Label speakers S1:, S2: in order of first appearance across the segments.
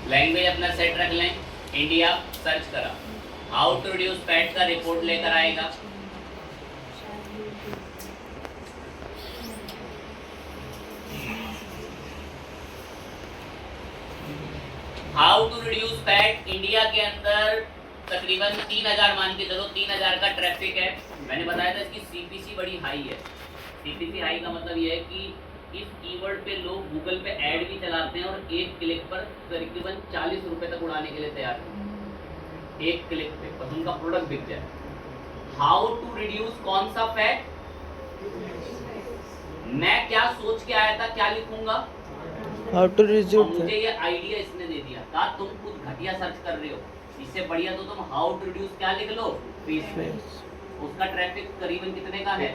S1: Language अपना set रख लें, इंडिया सर्च करा, हाउ टू रिड्यूस फैट का रिपोर्ट लेकर आएगा। How to reduce fat India के अंदर तकरीबन 3000 मान के चलो, 3000 का ट्रैफिक है। मैंने बताया था इसकी सीपीसी बड़ी हाई है। सीपीसी हाई का मतलब यह है कि इस कीवर्ड पे लोग गूगल पे ऐड भी चलाते हैं और एक क्लिक पर तकरीबन 40 रुपए तक उड़ाने के लिए तैयार है, एक क्लिक पे बस उनका प्रोडक्ट बिक जाए। हाउ टू रिड्यूस कौन सा फैट, मैं क्या सोच के आया था, क्या लिखूंगा,
S2: हाउ टू रिड्यूस।
S1: मुझे ये आइडिया इसने दे दिया था, तुम कुछ घटिया सर्च कर रहे हो, इससे बढ़िया तो तुम हाउ टू रिड्यूस क्या लिख लो, फेस। उसका ट्रैफिक करीबन कितने का है,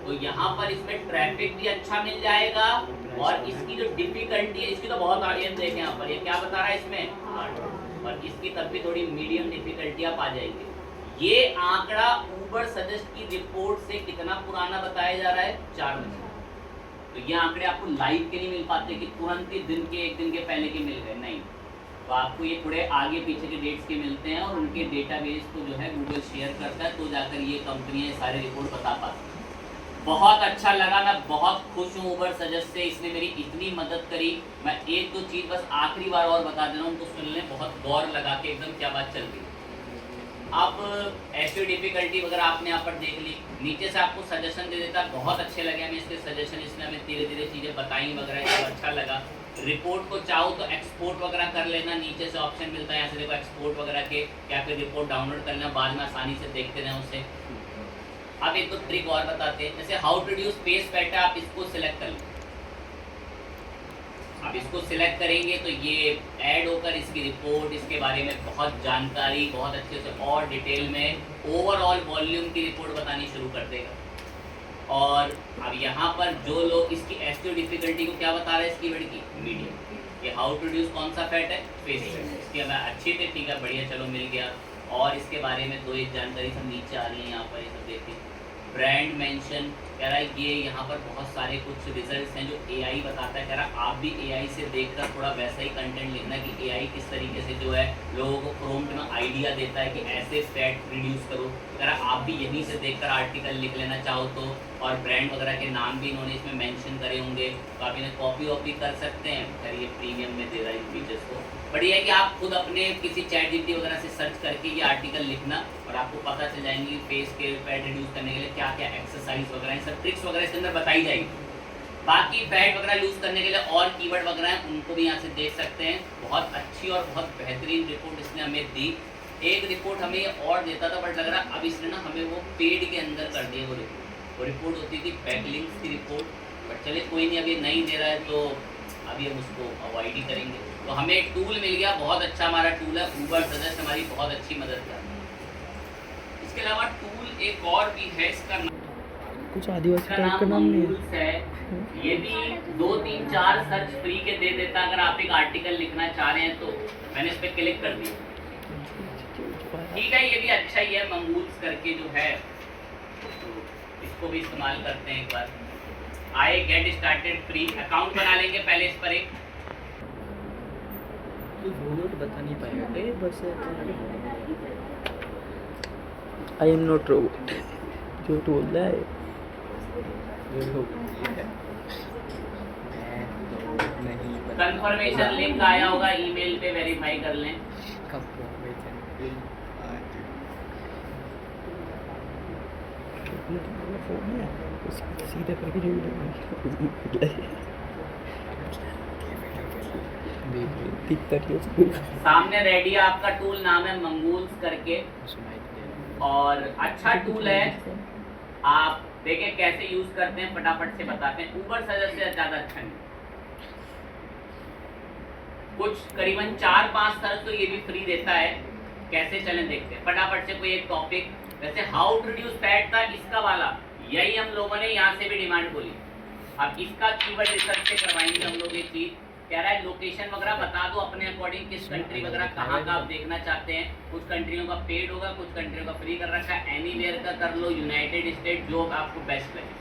S1: तो यहाँ पर इसमें ट्रैफिक भी अच्छा मिल जाएगा और इसकी जो डिफिकल्टी है, इसकी तो बहुत ऑडियंस देखें यहाँ पर, ये क्या बता रहा है इसमें, और इसकी तब भी थोड़ी मीडियम डिफिकल्टी आप आ जाएंगे। ये आंकड़ा ऊबर सजेस्ट की रिपोर्ट से कितना पुराना बताया जा रहा है, 4 महीने। तो ये आंकड़े आपको लाइव के नहीं मिल पाते कि तुरंत ही दिन के एक दिन के पहले के मिल गए, नहीं। तो आपको ये थोड़े आगे पीछे के डेट्स के मिलते हैं और उनके डेटाबेस को जो है गूगल शेयर करता है, तो जाकर ये कंपनियां सारे रिपोर्ट बता पाती हैं। बहुत अच्छा लगा, मैं बहुत खुश हूँ ऊबर सजेस्ट से, इसने मेरी इतनी मदद करी। मैं एक दो चीज़ बस आखिरी बार और बता दे रहा हूँ, उनको सुन लें, बहुत गौर लगा के एकदम क्या बात चल रही है। अब ऐसी डिफिकल्टी वगैरह आपने यहाँ पर देख ली, नीचे से आपको सजेशन दे देता, बहुत अच्छे लगे हमें इसके सजेशन, इसने हमें धीरे धीरे चीज़ें बताई वगैरह, सब अच्छा लगा। रिपोर्ट को चाहो तो एक्सपोर्ट वगैरह कर लेना, नीचे से ऑप्शन मिलता है, यहाँ से देखो एक्सपोर्ट वगैरह के, क्या फिर रिपोर्ट डाउनलोड कर लेना, बाद में आसानी से देखते रहें उसे। अब एक तो ट्रिक और बताते हैं, जैसे how to reduce face fat है, आप इसको सिलेक्ट कर लें। आप इसको सिलेक्ट करेंगे तो ये ऐड होकर इसकी रिपोर्ट, इसके बारे में बहुत जानकारी, बहुत अच्छे से और डिटेल में ओवरऑल वॉल्यूम की रिपोर्ट बतानी शुरू कर देगा। और अब यहाँ पर जो लोग इसकी एसईओ डिफिकल्टी को क्या बता रहे हैं, इस कीवर्ड की मीडियम, ये हाउ टू रिड्यूस कौन सा फैट है, फेस फैट। इसकी हमें अच्छी थे, ठीक है, बढ़िया, चलो मिल गया। और इसके बारे में दो एक जानकारी सब नीचे आ रही है, यहाँ पर ये सब देखिए। ब्रांड मेंशन कह रहा है, ये यहाँ पर बहुत सारे कुछ रिजल्ट्स हैं जो एआई बताता है। कह रहा आप भी एआई से देखकर थोड़ा वैसा ही कंटेंट लिखना कि एआई किस तरीके से जो है लोगों को प्रॉम्प्ट में आइडिया देता है कि ऐसे फैट रिड्यूस करो। कह रहा आप भी यहीं से देखकर आर्टिकल लिख लेना चाहो तो, और ब्रांड वगैरह के नाम भी इन्होंने इसमें मेंशन करे होंगे, तो आप इन्हें कॉपी वॉपी कर सकते हैं। खैर ये प्रीमियम में दे रहा है इन फीचर्स को, बट ये है कि आप खुद अपने किसी चैट जीपीटी वगैरह से सर्च करके ये आर्टिकल लिखना और आपको पता चल जाएंगी फेस के फैट रिड्यूस करने के लिए क्या क्या एक्सरसाइज वगैरह, सब ट्रिक्स वगैरह इसके अंदर बताई जाएगी। बाकी फैट वगैरह लूज करने के लिए और कीवर्ड वगैरह हैं, उनको भी यहाँ से देख सकते हैं। बहुत अच्छी और बहुत बेहतरीन रिपोर्ट इसने हमें दी। एक रिपोर्ट हमें और देता था, बट लग रहा अब इसने ना हमें वो पेड के अंदर कर दिया। वो रिपोर्ट होती थी बैकलिंक्स की रिपोर्ट, बट चले कोई नहीं, अभी नहीं दे रहा है तो अभी हम उसको अवॉइड ही करेंगे। तो हमें एक टूल मिल गया, बहुत अच्छा हमारा टूल है, ऊबर सजेस्ट हमारी बहुत अच्छी मदद कर रहा है। इसके अलावा टूल एक और भी है, इसका
S2: कुछ आदिवासी टाइप का नाम नहीं
S1: है। ये भी 2 3 4 सर्च फ्री के दे देता अगर आप एक आर्टिकल लिखना चाह रहे हैं तो। मैंने इस पर क्लिक कर दिया, ठीक है, ये भी अच्छा ही है, मंगूल्स करके जो है, तो इसको भी इस्तेमाल करते हैं एक बार। आए गेट स्टार्टेड फ्री, अकाउंट बना लेंगे पहले इस पर एक।
S2: तो बता नहीं पाएगा बस। आई एम नॉट रोबोट, जो बोल रहा है
S1: कंफर्मेशन लिंक आया होगा ईमेल पे, वेरीफाई कर लें।
S2: सीधे
S1: सामने रेडी है आपका टूल, नाम है मंगूल्स करके, और अच्छा टूल है। आप देखें कैसे यूज करते हैं, फटाफट से बताते हैं। ऊबर सजेस्ट से ज्यादा अच्छा नहीं, कुछ करीबन 4-5 सर्च तो ये भी फ्री देता है। कैसे चलें देखते हैं फटाफट से। कोई एक टॉपिक, वैसे हाउ टू रिड्यूस फैट था इसका वाला, यही हम लोगों ने यहाँ से भी डिमांड बोली। अब इसका कीवर्ड रिसर्च से करवाएंगे हम लोग ये चीज, कह रहा है लोकेशन वगैरह बता दो अपने अकॉर्डिंग, किस कंट्री वगैरह कहाँ का आप देखना चाहते हैं। कुछ कंट्रियों का पेड होगा, कुछ कंट्रियों का फ्री कर रखा है। एनीवेयर का कर लो, यूनाइटेड स्टेट, जो आपको बेस्ट लगे।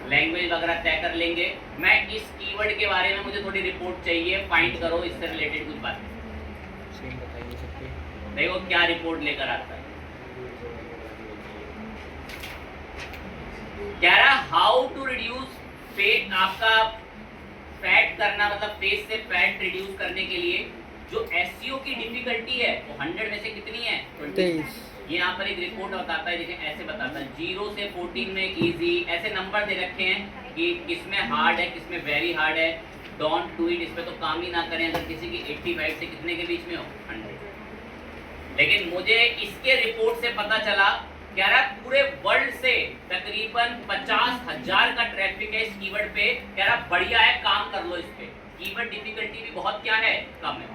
S1: लैंग्वेज वगैरह तय कर लेंगे। मैं इस कीवर्ड के बारे में मुझे थोड़ी रिपोर्ट चाहिए, फाइंड करो इससे रिलेटेड कुछ बातें। देखो क्या रिपोर्ट लेकर आता है। कह रहा हाउ टू रिड्यूस फैट, आपका फैट करना मतलब फेस से फैट रिड्यूस करने के लिए जो एसईओ की डिफिकल्टी है वो 100 में से कितनी है?
S2: 23।
S1: ये यहाँ पर एक रिपोर्ट बताता है, देखिए ऐसे बताता है 0 से 14 में इजी, ऐसे नंबर दे रखे हैं कि किसमें हार्ड है, किसमें वेरी हार्ड है। डोंट डू इट, इस पे तो काम ही ना करें। अगर किसी की 85 से कितने के बीच में हो? 100। लेकिन मुझे इसके रिपोर्ट से पता चला, कह रहा पूरे वर्ल्ड से तकरीबन 50,000 का ट्रैफिक है इस कीवर्ड पे। कह रहा बढ़िया है, काम कर लो इस पे। कीवर्ड डिफिकल्टी भी बहुत क्या है, कम है।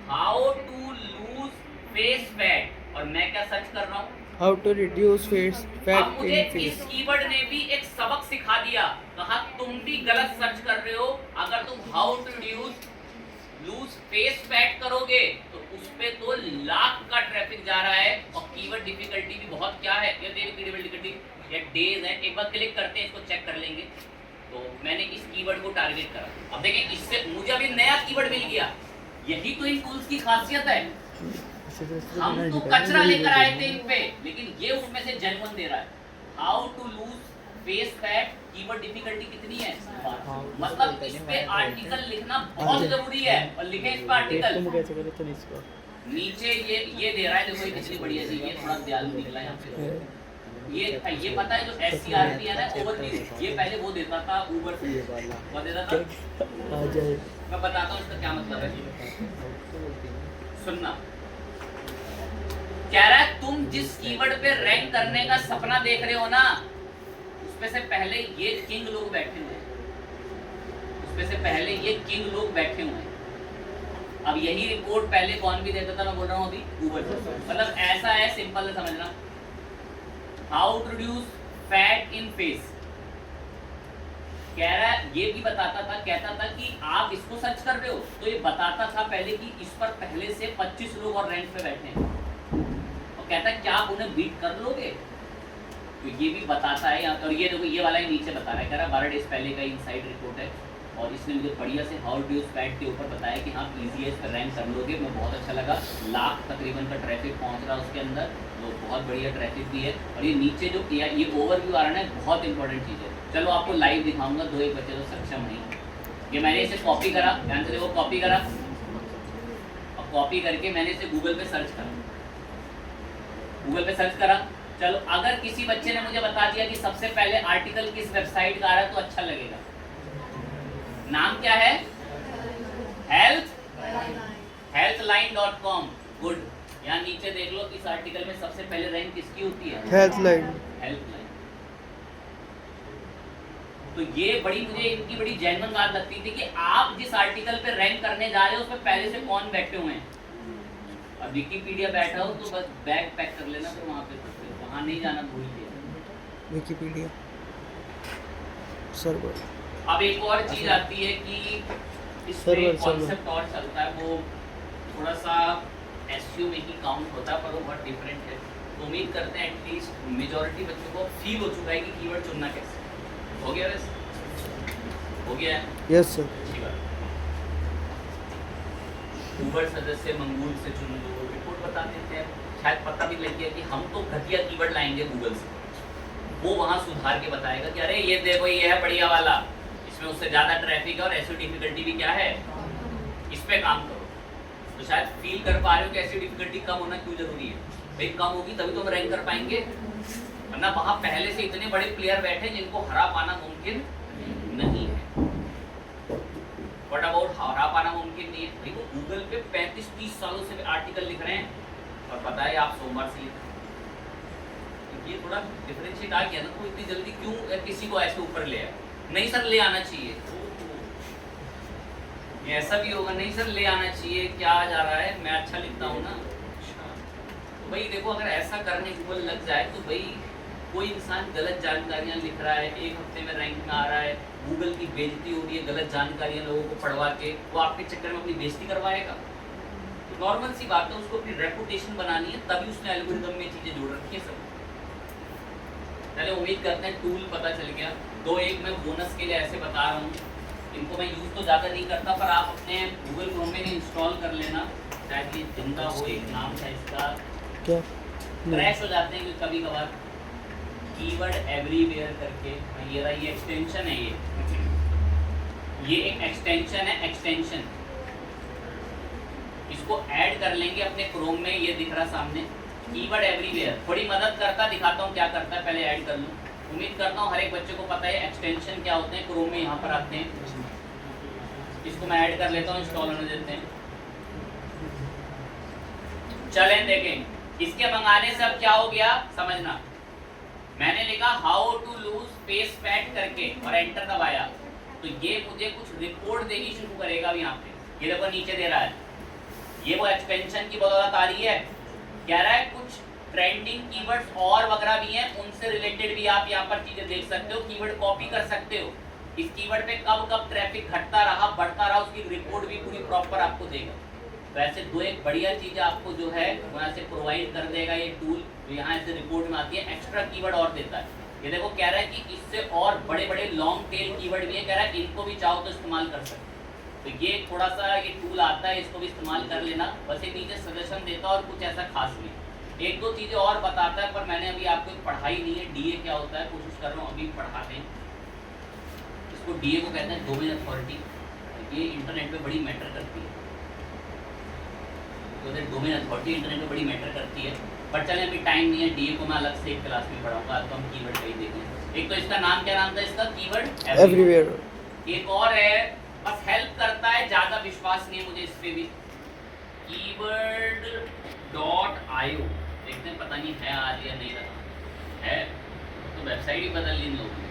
S1: How to lose face fat, और मैं क्या सर्च कर रहा हूँ?
S2: हाउ टू रिड्यूस फेस
S1: अब
S2: फैट
S1: मुझे
S2: इन फेस।
S1: इस कीवर्ड ने भी एक सबक सिखा दिया। कहा तुम भी गलत सर्च कर रहे हो। अगर तुम how to reduce lose face fat करोगे तो उस पे तो लाख का ट्रैफिक जा रहा है। और कीवर्ड डिफिकल्टी भी बहुत क्या है, ये देखिए कीवर्ड डिफिकल्टी, ये डेज है। एक बार क्लिक करते हैं, इसको चेक कर लेंगे। तो मैंने इस कीवर्ड को टारगेट करा। अब देखिए इससे मुझे अभी नया कीवर्ड मिल गया। यही तो इन टूल्स की खासियत है। हम तो कचरा लेकर आए थे इन पे, लेकिन ये उसमें से जेन्युइन दे रहा है। How to lose face fat, keyword difficulty कितनी है? मतलब इस पे आर्टिकल लिखना बहुत जरूरी है। और लिखे इस पे आर्टिकल। नीचे ये दे रहा है, देखो ये कितनी बढ़िया चीज है, थोड़ा दयालु निकला यहाँ पे। ये पता है जो SCRP है ना, ओवरव्यू, ये पहले वो देता था ऊबर से, वो देता था। मैं बताता हूँ इसका क्या मतलब है, सुनना। कह रहा है तुम जिस कीवर्ड पे रैंक करने का सपना देख रहे हो ना, उसमें से पहले ये किंग लोग बैठे हुए हैं। उसमें से पहले ये किंग लोग बैठे हुए हैं। अब यही रिपोर्ट पहले कौन भी देता था, मैं बोल रहा हूँ अभी गूगल। मतलब ऐसा है, सिंपल है समझना। How to reduce fat in face, कह रहा है ये भी बताता था, कहता था कि आप इसको सर्च कर रहे हो तो ये बताता था पहले कि इस पर पहले से 25 लोग और रैंक पे बैठे हैं। और कहता है क्या आप उन्हें बीट कर लोगे? तो ये भी बताता है। और ये देखो ये वाला ही नीचे बता रहा है, कह रहा 12 डेज पहले का इनसाइड रिपोर्ट है। और इसने मुझे बढ़िया से हाउ टू यूज फैट के ऊपर बताया कि हाँ ईजी है, इस पर रैंक कर लोगे। मैं बहुत अच्छा लगा। लाख तकरीबन का ट्रैफिक पहुंच रहा है उसके अंदर, तो बहुत बढ़िया ट्रैफिक भी है। और ये नीचे जो ये ओवरव्यू आ रहा है, बहुत इंपॉर्टेंट चीज़ है। चलो आपको लाइव दिखाऊंगा, 2 एक बच्चे तो सक्षम नहीं। ये मैंने इसे कॉपी करा, ध्यान से देखो, कॉपी करा और कॉपी करके मैंने इसे गूगल पे सर्च करा। गूगल पे सर्च करा। चलो अगर किसी बच्चे ने मुझे बता दिया कि सबसे पहले आर्टिकल किस वेबसाइट का आ रहा है तो अच्छा लगेगा। नाम क्या है? healthline.com। गुड। यहाँ नीचे देख लो, इस आर्टिकल में सबसे पहले रैंक किसकी होती है? हेल्थलाइन। तो ये बड़ी मुझे इनकी बड़ी जेन्युइन बात लगती थी कि आप जिस आर्टिकल पे रैंक करने जा रहे हो उसमें पहले से कौन बैठे हुए हैं। अब विकिपीडिया बैठा हो तो बस बैग पैक कर लेना, तो वहाँ पे वहाँ नहीं जाना, भूल गया।
S2: Wikipedia server.
S1: अब एक और चीज आती है कि इसमें कॉन्सेप्ट और चलता है, वो थोड़ा सा एसईओ में ही काउंट होता है, पर वो बहुत डिफरेंट है। तो उम्मीद करते हैं एटलीस्ट मेजॉरिटी बच्चों को फील हो चुका है कि कीवर्ड चुनना कैसे। हो गया वैसे? हो गया है?
S2: Yes sir.
S1: अच्छी बात। ऊबर सदस्य मंगूल से चुन लो, रिपोर्ट बता देते हैं। शायद पता भी लग गया कि हम तो घटिया कीवर्ड लाएंगे गूगल से, वो वहाँ सुधार के बताएगा कि अरे ये देखो ये है बढ़िया वाला, इसमें उससे ज़्यादा ट्रैफिक है और एसईओ डिफिकल्टी भी क्या है, इस पे काम करो। तो शायद फील कर पा रहे हो कि एसईओ डिफिकल्टी कम होना क्यों जरूरी है। भाई कम होगी तभी तो हम रैंक कर पाएंगे, वरना वहाँ पहले से इतने बड़े प्लेयर बैठे जिनको हरा पाना मुमकिन नहीं है। व्हाट अबाउट हरा पाना मुमकिन नहीं है? देखो गूगल पे 35-30 सालों से आर्टिकल लिख रहे हैं और पता है आप सोमवार से लिख रहे हैं। ये थोड़ा डिफरेंशिएट आ गया ना, तो इतनी जल्दी क्यों किसी को ऐसे ऊपर ले आए? नहीं सर ले आना चाहिए, ये ऐसा भी होगा, नहीं सर ले आना चाहिए, क्या आ जा रहा है, मैं अच्छा लिखता हूँ ना। तो भाई देखो अगर ऐसा करने गूगल लग जाए तो भाई कोई इंसान गलत जानकारियाँ लिख रहा है, 1 हफ्ते में रैंक में आ रहा है, गूगल की बेइज्जती हो रही है, गलत जानकारियां लोगों को पढ़वा के, वो आपके चक्कर में अपनी बेइज्जती करवाएगा? तो नॉर्मल सी बात है, उसको अपनी रेपुटेशन बनानी है, तभी उसने एल्गोरिदम में चीज़ें जोड़ रखी है सब। पहले उम्मीद करते हैं टूल पता चल गया। दो एक मैं बोनस के लिए ऐसे बता रहा हूँ, इनको मैं यूज़ तो ज़्यादा नहीं करता, पर आप अपने गूगल क्रोम में इंस्टॉल कर लेना, शायद ये जिंदा हो। एक नाम था इसका,
S2: क्या
S1: क्रैश हो जाते हैं कभी कभार, कीवर्ड एवरीवेयर करके। ये रहा, ये एक्सटेंशन है, ये एक एक्सटेंशन है, एक्सटेंशन। इसको ऐड कर लेंगे अपने क्रोम में, ये दिख रहा सामने कीवर्ड एवरीवेयर। थोड़ी मदद करता, दिखाता हूँ क्या करता है, पहले ऐड कर लूँ। उम्मीद करता हूँ हर एक बच्चे को पता है एक्सटेंशन क्या होते हैं, क्रोम में यहाँ पर आते हैं। इसको मैं ऐड कर लेता हूँ, इंस्टॉल होने देते हैं। चलें देखें, इसके मंगाने से अब क्या हो गया समझना। मैंने लिखा how to lose face fat करके और एंटर दबाया, तो ये मुझे कुछ रिपोर्ट देनी शुरू करेगा। अब यहाँ पे ये देखो नीचे दे रहा है, ये वो एक्सटेंशन की बदौलत आ रही है। कह रहा है कुछ ट्रेंडिंग कीवर्ड्स और वगैरह भी हैं, उनसे रिलेटेड भी आप यहाँ पर चीजें देख सकते हो, कीवर्ड कॉपी कर सकते हो। इस कीवर्ड पे कब कब ट्रैफिक घटता रहा, बढ़ता रहा, उसकी रिपोर्ट भी पूरी प्रॉपर आपको देगा। वैसे दो एक बढ़िया चीज़ आपको जो है वहाँ से प्रोवाइड कर देगा ये टूल, जो यहाँ से रिपोर्ट में आती है। एक्स्ट्रा कीवर्ड और देता है। ये देखो कह रहा है कि इससे और बड़े बड़े लॉन्ग टेल कीवर्ड भी है, कह रहा है इनको भी चाहो तो इस्तेमाल कर सकते। तो ये थोड़ा सा ये टूल आता है, इसको भी इस्तेमाल कर लेना। बस ये नीचे सजेशन देता है और कुछ ऐसा खास नहीं। एक दो चीज़ें और बताता है, पर मैंने अभी आपको पढ़ाई नहीं है डीए क्या होता है, कोशिश कर रहा हूँ अभी पढ़ा दें इसको। डीए को कहते हैं डोमेन अथॉरिटी। ये इंटरनेट पे बड़ी मैटर करती है, तो डोमेन अथॉरिटी इंटरनेट में बड़ी मैटर करती है। पर चलें अभी टाइम नहीं है, डीए को मैं अलग से एक क्लास में पढ़ाऊंगा। आज तो हम कीवर्ड का ही देखें। एक तो इसका नाम क्या नाम था इसका, कीवर्ड
S2: एवरीवेयर।
S1: एक और है, बस हेल्प करता है, ज़्यादा विश्वास नहीं है मुझे इस पर भी, कीवर्ड .io। देखते हैं पता नहीं है आज या नहीं रहा है, तो वेबसाइट ही बदल ली लोगों ने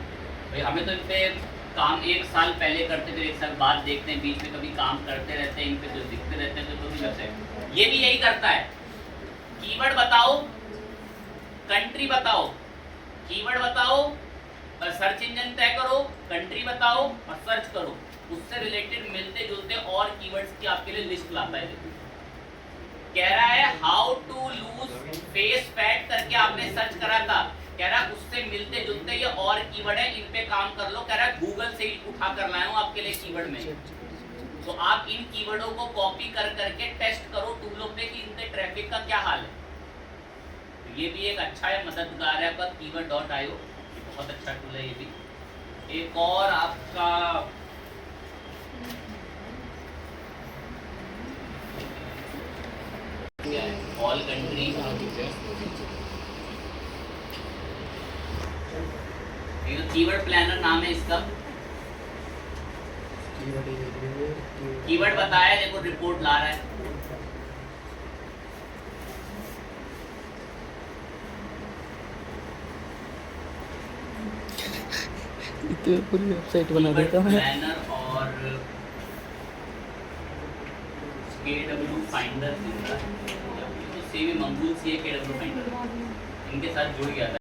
S1: भाई। हमें तो इन पर काम एक साल पहले करते थे, एक साल बाद देखते हैं, बीच में कभी काम करते रहते हैं, इन पे जो दिखते रहते हैं, तो वेबसाइट ये भी यही करता है। कीवर्ड बताओ, कंट्री बताओ, कीवर्ड बताओ और सर्च इंजन तय करो, कंट्री बताओ और सर्च करो, उससे रिलेटेड मिलते जुलते और कीवर्ड्स की आपके लिए लिस्ट लाता है। कह रहा है how to lose face fat करके आपने सर्च करा था, कह रहा है उससे मिलते जुलते ये और कीवर्ड है, इन पे काम कर लो। कह रहा है गूगल से ही उठा कर लाया हूं आपके लिए कीवर्ड में, तो आप इन कीवर्डों को कॉपी कर करके टेस्ट करो टूलों पे कि इनके ट्रैफिक का क्या हाल है। तो ये भी एक अच्छा है, मददगार है आपका कीवर्ड.io, बहुत अच्छा टूल है ये भी। एक और आपका ऑल कंट्री, ये तो कीवर्ड प्लानर नाम है इसका। कीवर्ड बताया, देखो रिपोर्ट ला रहा है।
S2: तो पूरी वेबसाइट बना देता मैं।
S1: प्लानर और KW फाइंडर, तो सेवी मंगूल सी है KW फाइंडर, इनके साथ जुड़ गया था।